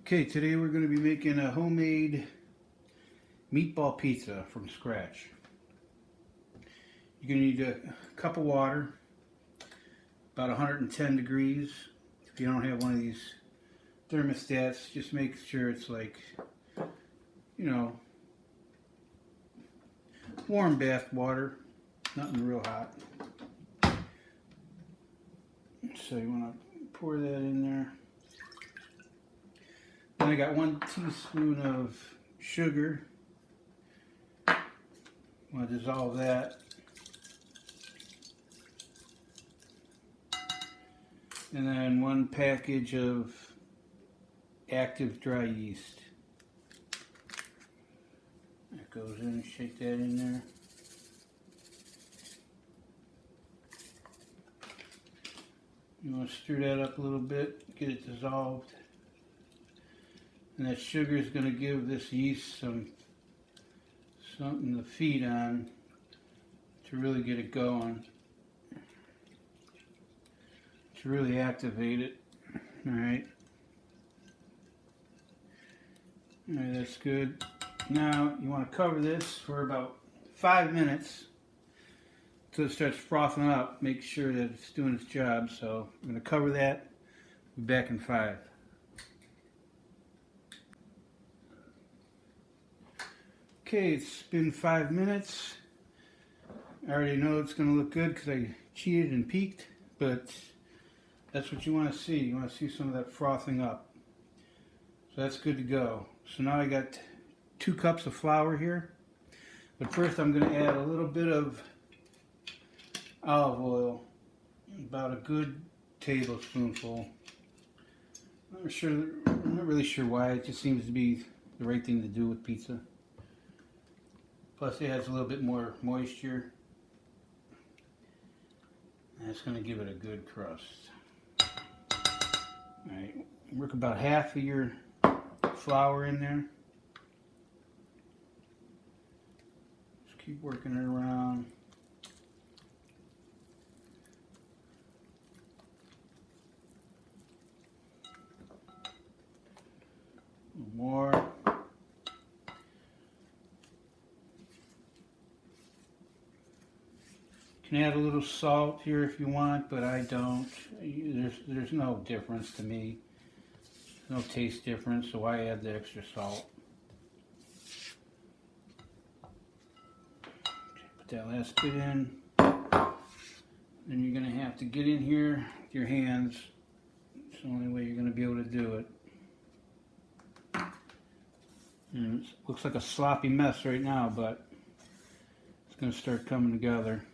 Okay, today we're going to be making a homemade meatball pizza from scratch. You're going to need a cup of water, about 110 degrees. If you don't have one of these thermostats, just make sure it's like, warm bath water, nothing real hot. So you want to pour that in there. Then I got 1 teaspoon of sugar. I'm going to dissolve that. And then 1 package of active dry yeast. That goes in, shake that in there. You want to stir that up a little bit, get it dissolved. And that sugar is going to give this yeast something to feed on to really get it going, to really activate it. Alright, that's good. Now you want to cover this for about 5 minutes until it starts frothing up. Make sure that it's doing its job. So I'm going to cover that. Be back in 5. Okay, it's been 5 minutes. I already know it's going to look good because I cheated and peeked, but that's what you want to see. You want to see some of that frothing up. So that's good to go. So now I got 2 cups of flour here. But first I'm going to add a little bit of olive oil, about a good tablespoonful. I'm not really sure why. It just seems to be the right thing to do with pizza. Plus it has a little bit more moisture. And it's going to give it a good crust. Alright, work about half of your flour in there. Just keep working it around. More. You can add a little salt here if you want, but I don't. There's no difference to me. No taste difference, so I add the extra salt. Put that last bit in. Then you're going to have to get in here with your hands. It's the only way you're going to be able to do it. And it looks like a sloppy mess right now, but it's going to start coming together.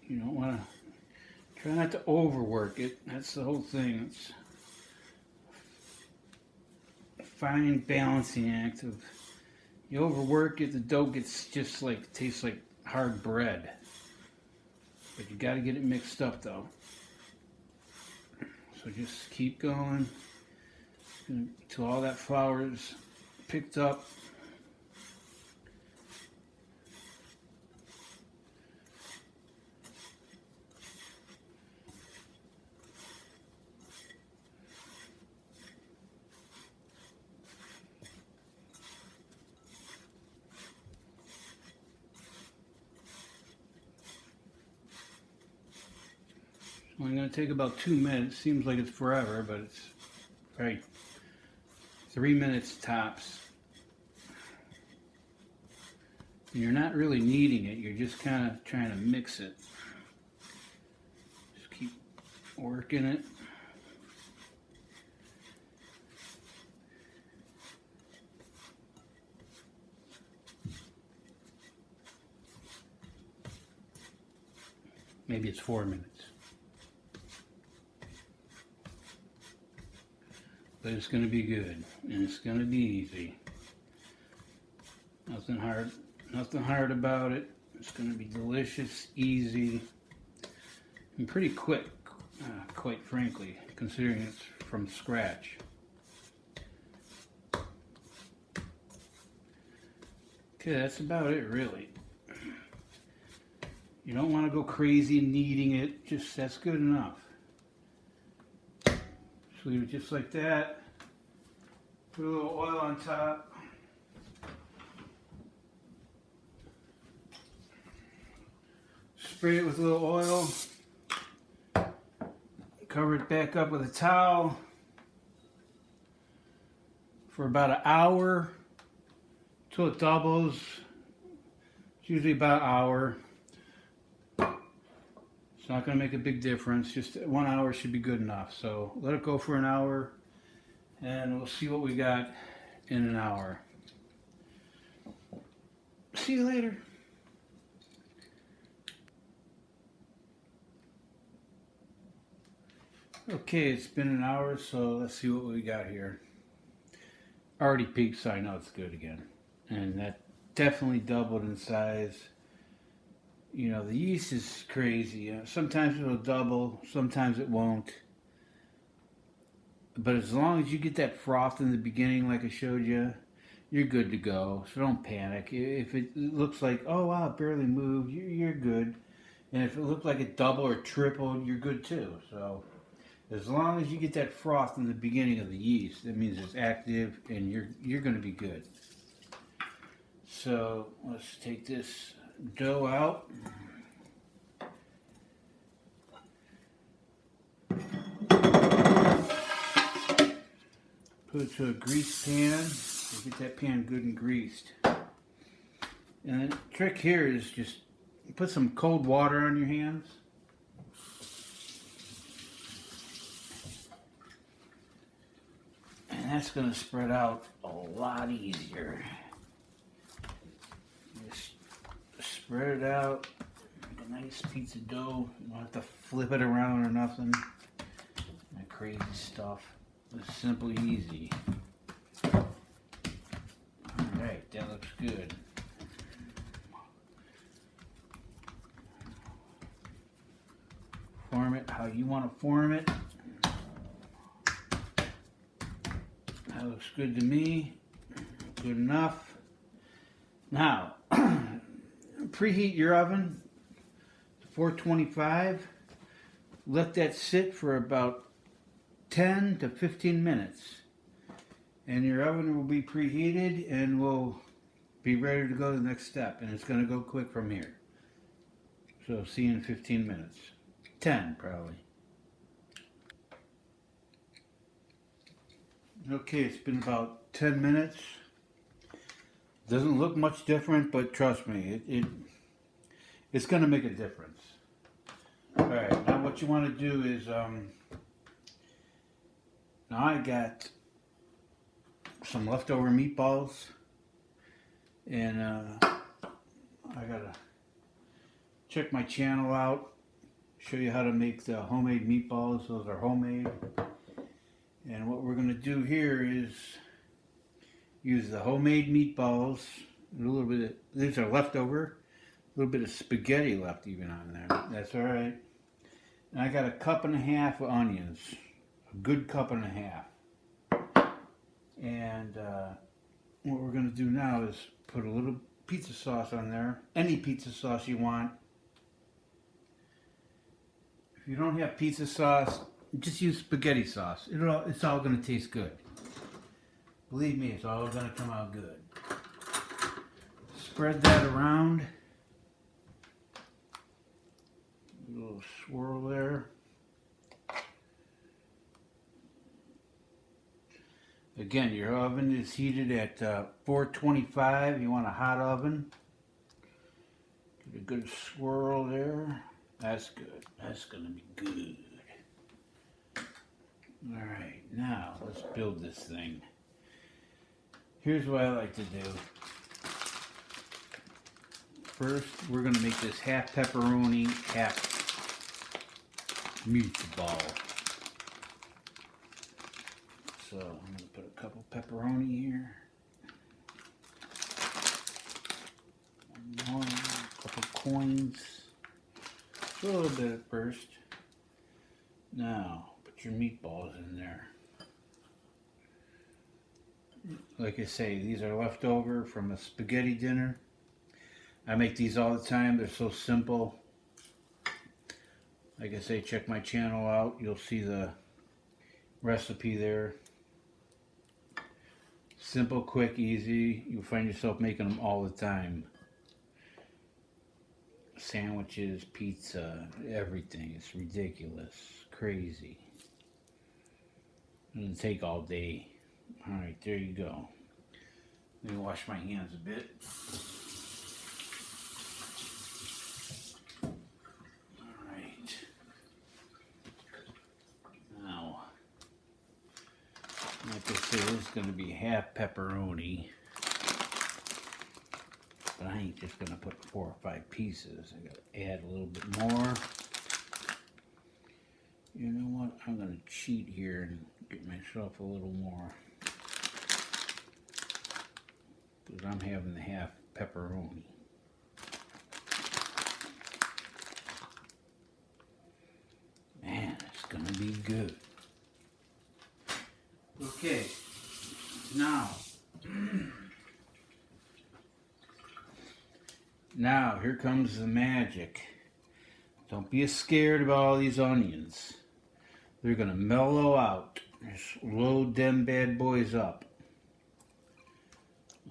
You don't want to, try not to overwork it. That's the whole thing. It's a fine balancing act of, you overwork it, the dough gets just like, tastes like hard bread. But you got to get it mixed up though. So just keep going until all that flour is picked up. Only going to take about 2 minutes. Seems like it's forever, but it's right. 3 minutes tops. And you're not really kneading it. You're just kind of trying to mix it. Just keep working it. Maybe it's 4 minutes. But it's going to be good, and it's going to be easy. Nothing hard about it. It's going to be delicious, easy, and pretty quick, quite frankly, considering it's from scratch. Okay, that's about it, really. You don't want to go crazy kneading it, just that's good enough. Just leave it just like that. Put a little oil on top. Spray it with a little oil. Cover it back up with a towel for about an hour till it doubles. It's usually about an hour. It's not going to make a big difference. Just 1 hour should be good enough. So let it go for an hour and we'll see what we got in an hour. See you later. Okay, it's been an hour, so let's see what we got here. Already peaked, so I know it's good again. And that definitely doubled in size. You know, the yeast is crazy. Sometimes it'll double, sometimes it won't. But as long as you get that froth in the beginning, like I showed you, you're good to go. So don't panic. If it looks like, oh wow, it barely moved, you're good. And if it looked like it doubled or tripled, you're good too. So as long as you get that froth in the beginning of the yeast, that means it's active and you're going to be good. So let's take this dough out. Put it to a greased pan. Get that pan good and greased. And the trick here is just put some cold water on your hands. And that's going to spread out a lot easier. Just spread it out. Make a nice piece of dough. You don't have to flip it around or nothing. That crazy stuff. It's simple, easy. Alright, that looks good. Form it how you want to form it. That looks good to me. Good enough. Now, preheat your oven to 425. Let that sit for about 10 to 15 minutes. And your oven will be preheated and will be ready to go to the next step. And it's going to go quick from here. So see you in 15 minutes. 10 probably. Okay, it's been about 10 minutes. Doesn't look much different, but trust me, it's going to make a difference. Alright, now what you want to do is, now I got some leftover meatballs, and I gotta check my channel out, show you how to make the homemade meatballs. Those are homemade. And what we're going to do here is use the homemade meatballs, a little bit of, these are leftover, a little bit of spaghetti left even on there. That's alright. And I got a cup and a half of onions, a good cup and a half. And what we're going to do now is put a little pizza sauce on there, any pizza sauce you want. If you don't have pizza sauce, just use spaghetti sauce. It's all going to taste good. Believe me, it's all going to come out good. Spread that around. A little swirl there. Again, your oven is heated at 425. You want a hot oven. Get a good swirl there. That's good. That's going to be good. Alright, now let's build this thing. Here's what I like to do. First, we're going to make this half pepperoni, half meatball. So I'm going to put a couple pepperoni here. More, a couple coins. A little bit at first. Now, put your meatballs in there. Like I say, these are left over from a spaghetti dinner. I make these all the time. They're so simple. Like I say, check my channel out. You'll see the recipe there. Simple, quick, easy. You'll find yourself making them all the time. Sandwiches, pizza, everything. It's ridiculous. Crazy. It'll take all day. Alright, there you go. Let me wash my hands a bit. Alright. Now, like I said, this is going to be half pepperoni. But I ain't just going to put 4 or 5 pieces. I got to add a little bit more. You know what? I'm going to cheat here and get myself a little more. Because I'm having the half pepperoni. Man, it's going to be good. Okay, now, here comes the magic. Don't be scared about all these onions. They're going to mellow out. Just load them bad boys up.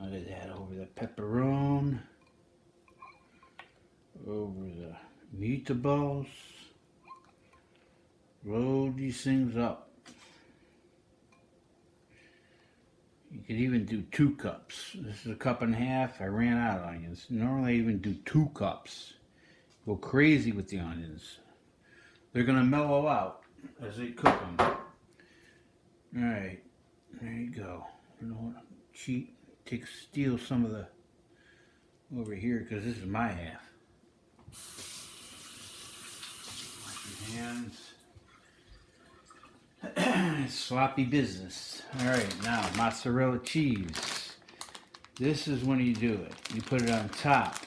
Look at that, over the pepperoni, over the meatballs. Load these things up. You could even do 2 cups. This is a cup and a half. I ran out of onions. Normally I even do 2 cups. Go crazy with the onions. They're going to mellow out as they cook them. Alright, there you go. You know what? Cheat. Steal some of the over here because this is my half. Wash your hands. Sloppy business. Alright, now mozzarella cheese. This is when you do it. You put it on top.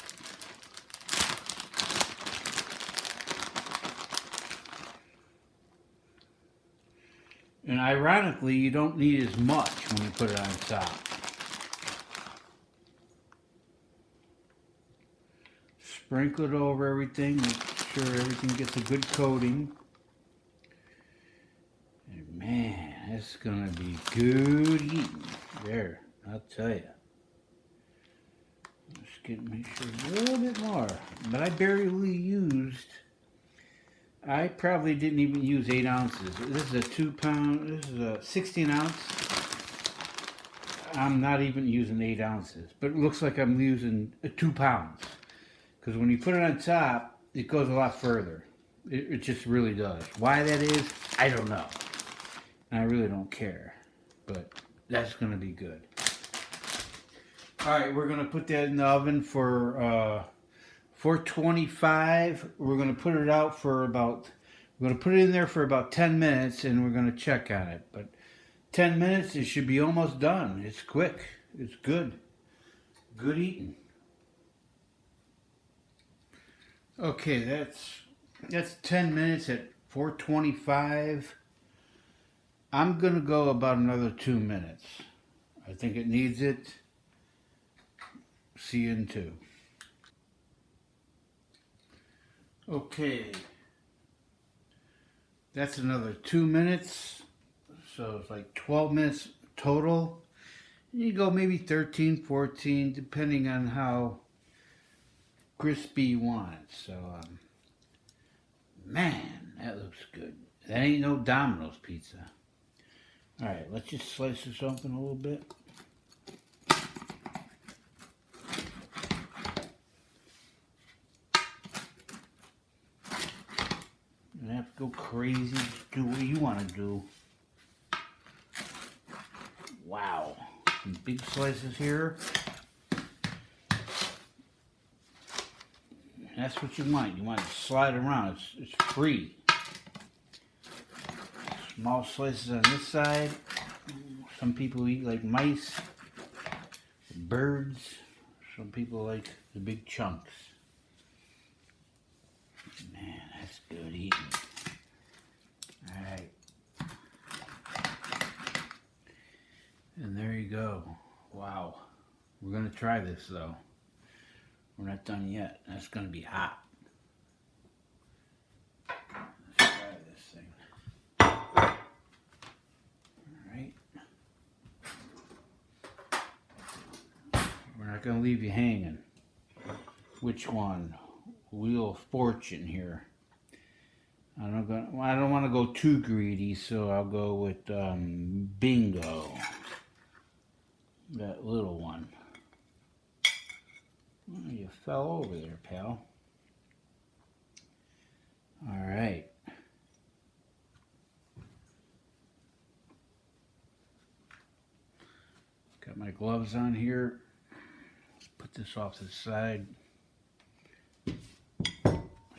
And ironically, you don't need as much when you put it on top. Sprinkle it over everything. Make sure everything gets a good coating. And man, it's gonna be good eating. There, I'll tell you. Let's make sure a little bit more. But I barely used. I probably didn't even use 8 ounces. This is a 2 pound. This is a 16 ounce. I'm not even using 8 ounces, but it looks like I'm using 2 pounds. Because when you put it on top, it goes a lot further. It just really does. Why that is, I don't know. And I really don't care. But that's going to be good. Alright, we're going to put that in the oven for 425. We're going to put it out for about, we're going to put it in there for about 10 minutes and we're going to check on it. But 10 minutes, it should be almost done. It's quick. It's good. Good eating. Okay, that's 10 minutes at 425. I'm going to go about another 2 minutes. I think it needs it. See you in 2. Okay. That's another 2 minutes. So it's like 12 minutes total. You go maybe 13, 14, depending on how crispy you want it. So, man, that looks good. That ain't no Domino's pizza. Alright, let's just slice this open a little bit. You don't have to go crazy. Do what you want to do. Wow. Some big slices here. That's what you want. You want to slide around. It's free. Small slices on this side. Some people eat like mice, birds. Some people like the big chunks. Man, that's good eating. Alright. And there you go. Wow. We're going to try this though. We're not done yet. That's going to be hot. Let's try this thing. not going to leave you hanging. Which one? Wheel of Fortune here. I don't want to go too greedy, so I'll go with Bingo. That little one. Oh, you fell over there, pal. All right. Got my gloves on here. Let's put this off to the side. Let's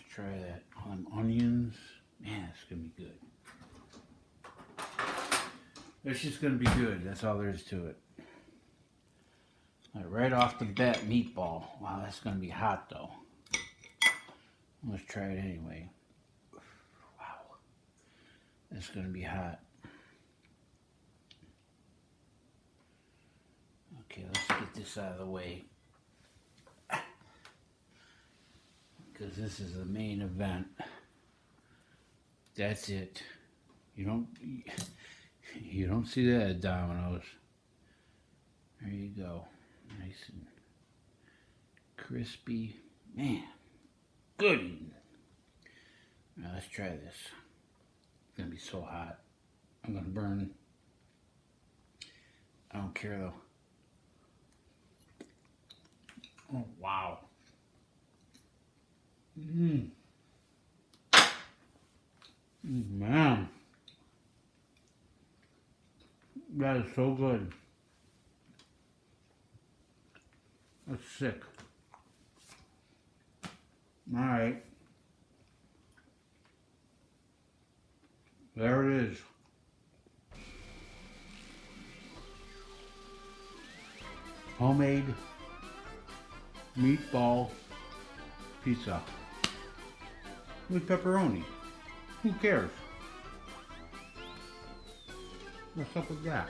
try that on onions. Man, it's gonna be good. It's just gonna be good. That's all there is to it. Right off the bat, meatball. Wow, that's gonna be hot though. Let's try it anyway. Wow, that's gonna be hot. Okay, let's get this out of the way, because this is the main event. That's it. You don't see that at Domino's. There you go. Nice and crispy. Man, good eating. Now let's try this. It's gonna be so hot. I'm gonna burn. I don't care though. Oh, wow. Man. That is so good. That's sick. Alright. There it is. Homemade meatball pizza with pepperoni. Who cares? What's up with that?